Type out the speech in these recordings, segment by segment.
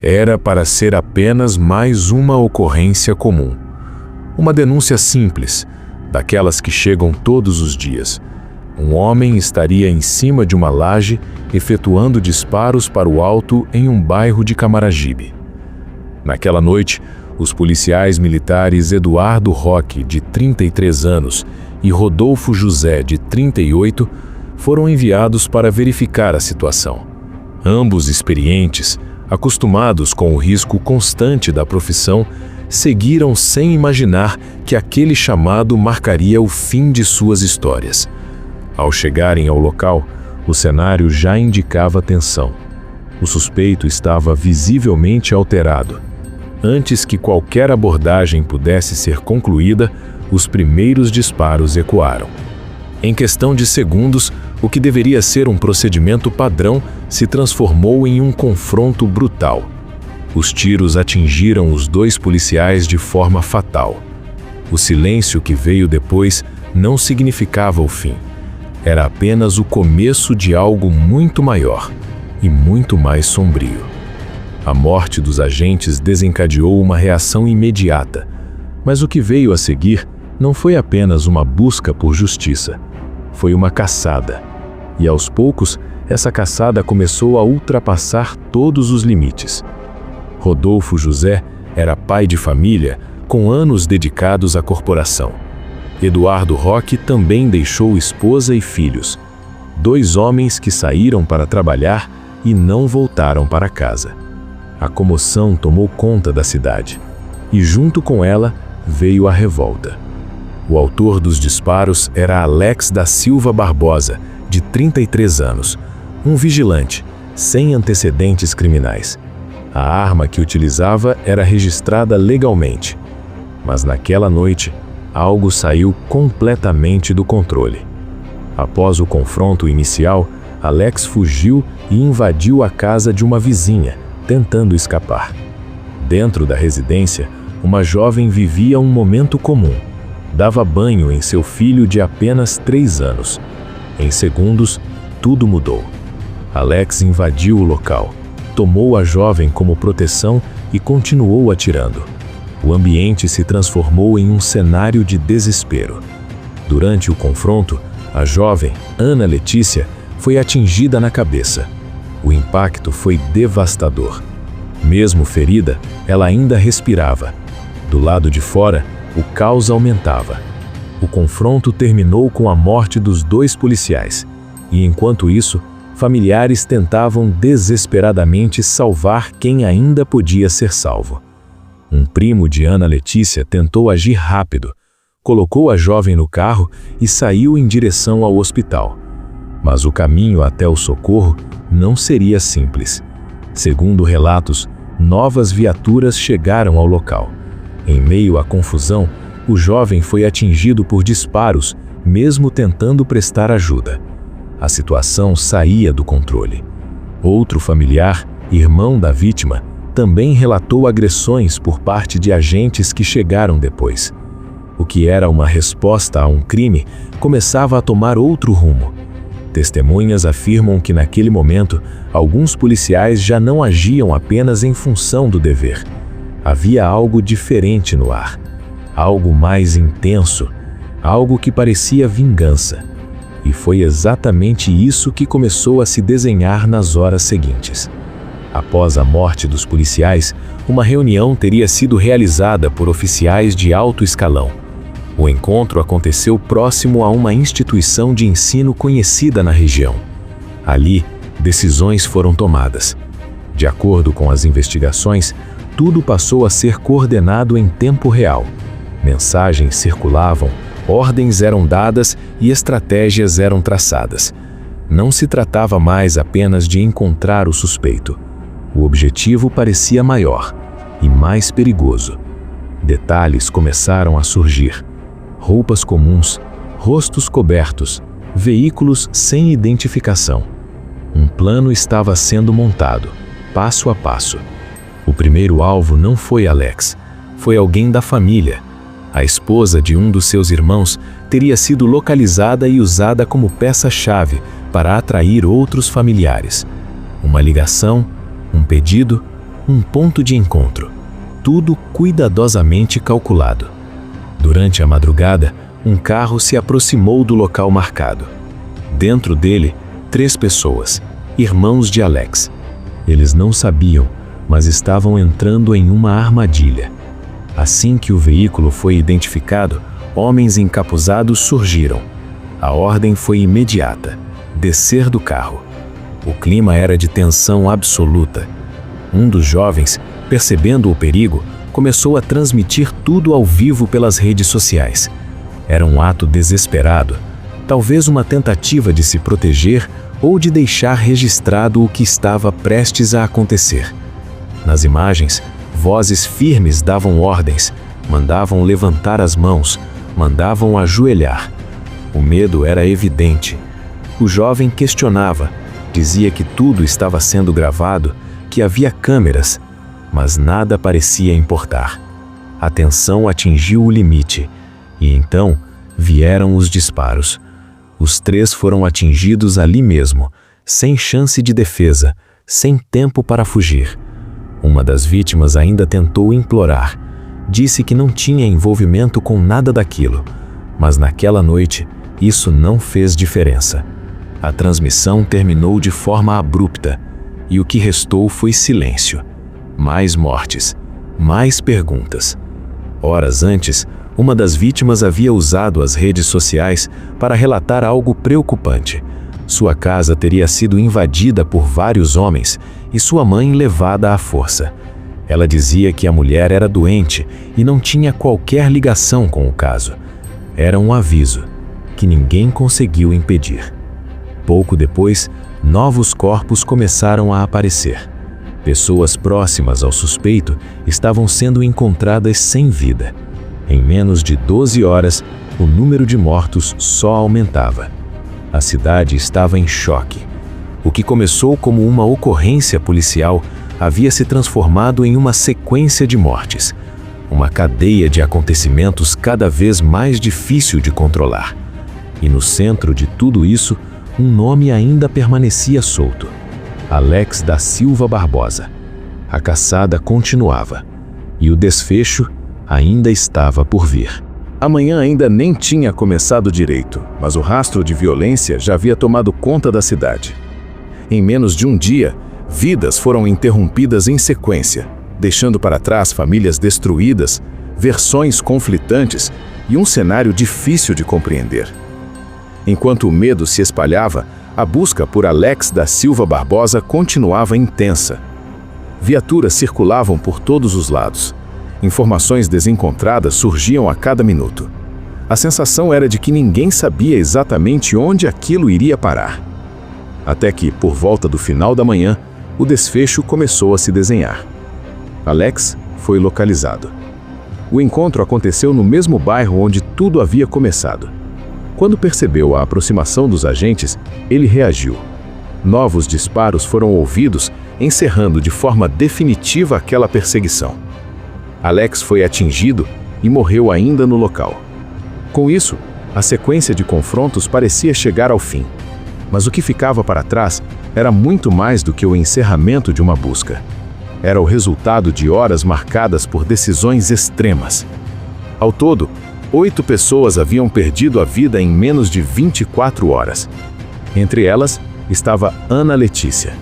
Era para ser apenas mais uma ocorrência comum. Uma denúncia simples, daquelas que chegam todos os dias. Um homem estaria em cima de uma laje, efetuando disparos para o alto em um bairro de Camaragibe. Naquela noite, os policiais militares Eduardo Roque, de 33 anos, e Rodolfo José, de 38, foram enviados para verificar a situação. Ambos experientes, acostumados com o risco constante da profissão, seguiram sem imaginar que aquele chamado marcaria o fim de suas histórias. Ao chegarem ao local, o cenário já indicava tensão. O suspeito estava visivelmente alterado. Antes que qualquer abordagem pudesse ser concluída, os primeiros disparos ecoaram. Em questão de segundos, o que deveria ser um procedimento padrão se transformou em um confronto brutal. Os tiros atingiram os dois policiais de forma fatal. O silêncio que veio depois não significava o fim. Era apenas o começo de algo muito maior e muito mais sombrio. A morte dos agentes desencadeou uma reação imediata, mas o que veio a seguir não foi apenas uma busca por justiça. Foi uma caçada. E aos poucos, essa caçada começou a ultrapassar todos os limites. Rodolfo José era pai de família, com anos dedicados à corporação. Eduardo Roque também deixou esposa e filhos. Dois homens que saíram para trabalhar e não voltaram para casa. A comoção tomou conta da cidade. E junto com ela veio a revolta. O autor dos disparos era Alex da Silva Barbosa, de 33 anos, um vigilante, sem antecedentes criminais. A arma que utilizava era registrada legalmente. Mas naquela noite, algo saiu completamente do controle. Após o confronto inicial, Alex fugiu e invadiu a casa de uma vizinha, tentando escapar. Dentro da residência, uma jovem vivia um momento comum. Dava banho em seu filho de apenas 3 anos. Em segundos, tudo mudou. Alex invadiu o local, tomou a jovem como proteção e continuou atirando. O ambiente se transformou em um cenário de desespero. Durante o confronto, a jovem, Ana Letícia, foi atingida na cabeça. O impacto foi devastador. Mesmo ferida, ela ainda respirava. Do lado de fora, o caos aumentava. O confronto terminou com a morte dos 2 policiais. E enquanto isso, familiares tentavam desesperadamente salvar quem ainda podia ser salvo. Um primo de Ana Letícia tentou agir rápido, colocou a jovem no carro e saiu em direção ao hospital. Mas o caminho até o socorro não seria simples. Segundo relatos, novas viaturas chegaram ao local. Em meio à confusão, o jovem foi atingido por disparos, mesmo tentando prestar ajuda. A situação saía do controle. Outro familiar, irmão da vítima, também relatou agressões por parte de agentes que chegaram depois. O que era uma resposta a um crime começava a tomar outro rumo. Testemunhas afirmam que naquele momento, alguns policiais já não agiam apenas em função do dever. Havia algo diferente no ar, algo mais intenso, algo que parecia vingança. E foi exatamente isso que começou a se desenhar nas horas seguintes. Após a morte dos policiais, uma reunião teria sido realizada por oficiais de alto escalão. O encontro aconteceu próximo a uma instituição de ensino conhecida na região. Ali, decisões foram tomadas. De acordo com as investigações, tudo passou a ser coordenado em tempo real. Mensagens circulavam, ordens eram dadas e estratégias eram traçadas. Não se tratava mais apenas de encontrar o suspeito. O objetivo parecia maior e mais perigoso. Detalhes começaram a surgir. Roupas comuns, rostos cobertos, veículos sem identificação. Um plano estava sendo montado, passo a passo. O primeiro alvo não foi Alex, foi alguém da família. A esposa de um dos seus irmãos teria sido localizada e usada como peça-chave para atrair outros familiares. Uma ligação, um pedido, um ponto de encontro, tudo cuidadosamente calculado. Durante a madrugada, um carro se aproximou do local marcado. Dentro dele, 3 pessoas, irmãos de Alex. Eles não sabiam, mas estavam entrando em uma armadilha. Assim que o veículo foi identificado, homens encapuzados surgiram. A ordem foi imediata: descer do carro. O clima era de tensão absoluta. Um dos jovens, percebendo o perigo, começou a transmitir tudo ao vivo pelas redes sociais. Era um ato desesperado, talvez uma tentativa de se proteger ou de deixar registrado o que estava prestes a acontecer. Nas imagens, vozes firmes davam ordens, mandavam levantar as mãos, mandavam ajoelhar. O medo era evidente. O jovem questionava, dizia que tudo estava sendo gravado, que havia câmeras, mas nada parecia importar. A tensão atingiu o limite, e então vieram os disparos. Os 3 foram atingidos ali mesmo, sem chance de defesa, sem tempo para fugir. Uma das vítimas ainda tentou implorar. Disse que não tinha envolvimento com nada daquilo, mas naquela noite isso não fez diferença. A transmissão terminou de forma abrupta, e o que restou foi silêncio. Mais mortes, mais perguntas. Horas antes, uma das vítimas havia usado as redes sociais para relatar algo preocupante. Sua casa teria sido invadida por vários homens e sua mãe levada à força. Ela dizia que a mulher era doente e não tinha qualquer ligação com o caso. Era um aviso que ninguém conseguiu impedir. Pouco depois, novos corpos começaram a aparecer. Pessoas próximas ao suspeito estavam sendo encontradas sem vida. Em menos de 12 horas, o número de mortos só aumentava. A cidade estava em choque. O que começou como uma ocorrência policial havia se transformado em uma sequência de mortes, uma cadeia de acontecimentos cada vez mais difícil de controlar. E no centro de tudo isso, um nome ainda permanecia solto: Alex da Silva Barbosa. A caçada continuava, e o desfecho ainda estava por vir. A manhã ainda nem tinha começado direito, mas o rastro de violência já havia tomado conta da cidade. Em menos de um dia, vidas foram interrompidas em sequência, deixando para trás famílias destruídas, versões conflitantes e um cenário difícil de compreender. Enquanto o medo se espalhava, a busca por Alex da Silva Barbosa continuava intensa. Viaturas circulavam por todos os lados. Informações desencontradas surgiam a cada minuto. A sensação era de que ninguém sabia exatamente onde aquilo iria parar. Até que, por volta do final da manhã, o desfecho começou a se desenhar. Alex foi localizado. O encontro aconteceu no mesmo bairro onde tudo havia começado. Quando percebeu a aproximação dos agentes, ele reagiu. Novos disparos foram ouvidos, encerrando de forma definitiva aquela perseguição. Alex foi atingido e morreu ainda no local. Com isso, a sequência de confrontos parecia chegar ao fim. Mas o que ficava para trás era muito mais do que o encerramento de uma busca. Era o resultado de horas marcadas por decisões extremas. Ao todo, 8 pessoas haviam perdido a vida em menos de 24 horas. Entre elas estava Ana Letícia.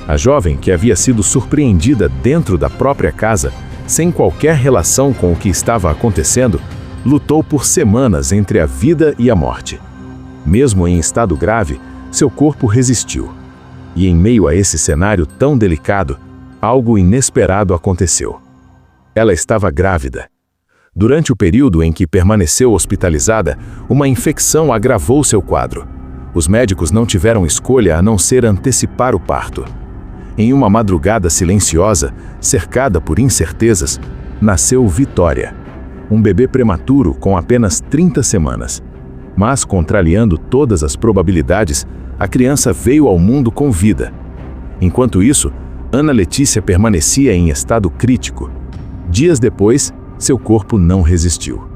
A jovem que havia sido surpreendida dentro da própria casa, sem qualquer relação com o que estava acontecendo, lutou por semanas entre a vida e a morte. Mesmo em estado grave, seu corpo resistiu. E em meio a esse cenário tão delicado, algo inesperado aconteceu. Ela estava grávida. Durante o período em que permaneceu hospitalizada, uma infecção agravou seu quadro. Os médicos não tiveram escolha a não ser antecipar o parto. Em uma madrugada silenciosa, cercada por incertezas, nasceu Vitória, um bebê prematuro com apenas 30 semanas. Mas, contrariando todas as probabilidades, a criança veio ao mundo com vida. Enquanto isso, Ana Letícia permanecia em estado crítico. Dias depois, seu corpo não resistiu.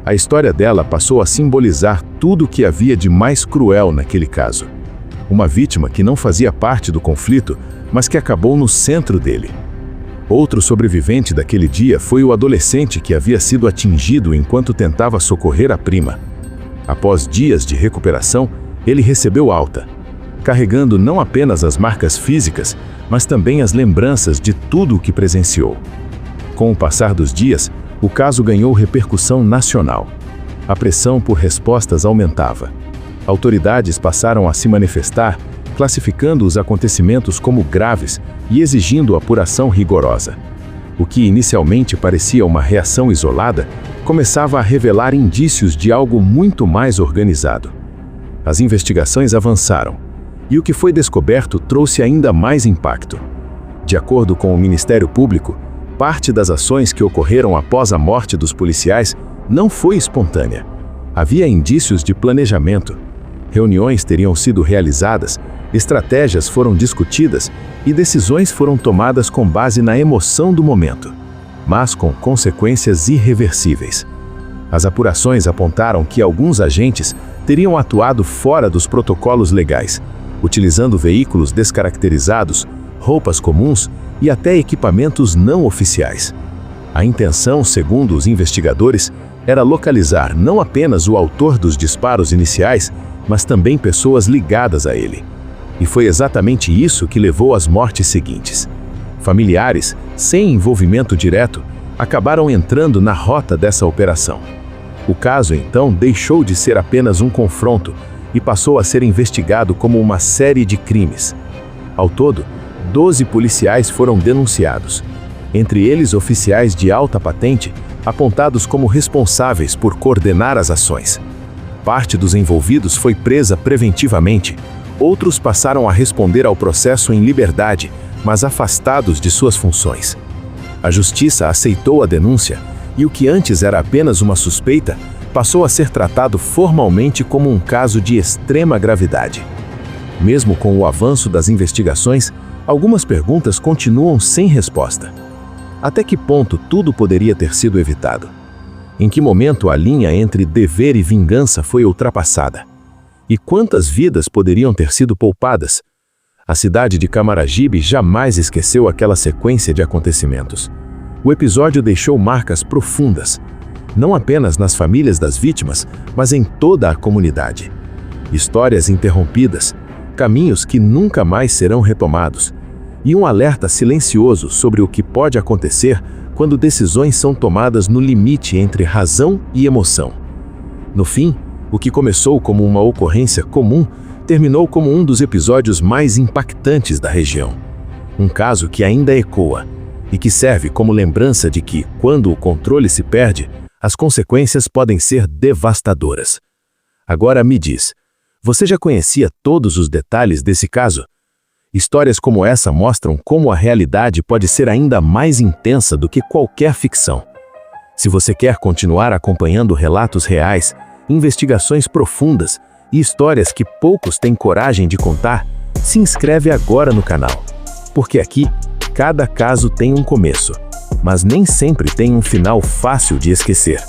A história dela passou a simbolizar tudo o que havia de mais cruel naquele caso. Uma vítima que não fazia parte do conflito, mas que acabou no centro dele. Outro sobrevivente daquele dia foi o adolescente que havia sido atingido enquanto tentava socorrer a prima. Após dias de recuperação, ele recebeu alta, carregando não apenas as marcas físicas, mas também as lembranças de tudo o que presenciou. Com o passar dos dias, o caso ganhou repercussão nacional. A pressão por respostas aumentava. Autoridades passaram a se manifestar, classificando os acontecimentos como graves e exigindo apuração rigorosa. O que inicialmente parecia uma reação isolada, começava a revelar indícios de algo muito mais organizado. As investigações avançaram, e o que foi descoberto trouxe ainda mais impacto. De acordo com o Ministério Público, parte das ações que ocorreram após a morte dos policiais não foi espontânea. Havia indícios de planejamento. Reuniões teriam sido realizadas, estratégias foram discutidas e decisões foram tomadas com base na emoção do momento, mas com consequências irreversíveis. As apurações apontaram que alguns agentes teriam atuado fora dos protocolos legais, utilizando veículos descaracterizados, roupas comuns e até equipamentos não oficiais. A intenção, segundo os investigadores, era localizar não apenas o autor dos disparos iniciais, mas também pessoas ligadas a ele. E foi exatamente isso que levou às mortes seguintes. Familiares, sem envolvimento direto, acabaram entrando na rota dessa operação. O caso, então, deixou de ser apenas um confronto e passou a ser investigado como uma série de crimes. Ao todo, 12 policiais foram denunciados, entre eles oficiais de alta patente, apontados como responsáveis por coordenar as ações. Parte dos envolvidos foi presa preventivamente, outros passaram a responder ao processo em liberdade, mas afastados de suas funções. A justiça aceitou a denúncia e o que antes era apenas uma suspeita passou a ser tratado formalmente como um caso de extrema gravidade. Mesmo com o avanço das investigações, algumas perguntas continuam sem resposta. Até que ponto tudo poderia ter sido evitado? Em que momento a linha entre dever e vingança foi ultrapassada? E quantas vidas poderiam ter sido poupadas? A cidade de Camaragibe jamais esqueceu aquela sequência de acontecimentos. O episódio deixou marcas profundas, não apenas nas famílias das vítimas, mas em toda a comunidade. Histórias interrompidas, caminhos que nunca mais serão retomados, e um alerta silencioso sobre o que pode acontecer quando decisões são tomadas no limite entre razão e emoção. No fim, o que começou como uma ocorrência comum terminou como um dos episódios mais impactantes da região. Um caso que ainda ecoa e que serve como lembrança de que, quando o controle se perde, as consequências podem ser devastadoras. Agora me diz, você já conhecia todos os detalhes desse caso? Histórias como essa mostram como a realidade pode ser ainda mais intensa do que qualquer ficção. Se você quer continuar acompanhando relatos reais, investigações profundas e histórias que poucos têm coragem de contar, se inscreve agora no canal. Porque aqui, cada caso tem um começo, mas nem sempre tem um final fácil de esquecer.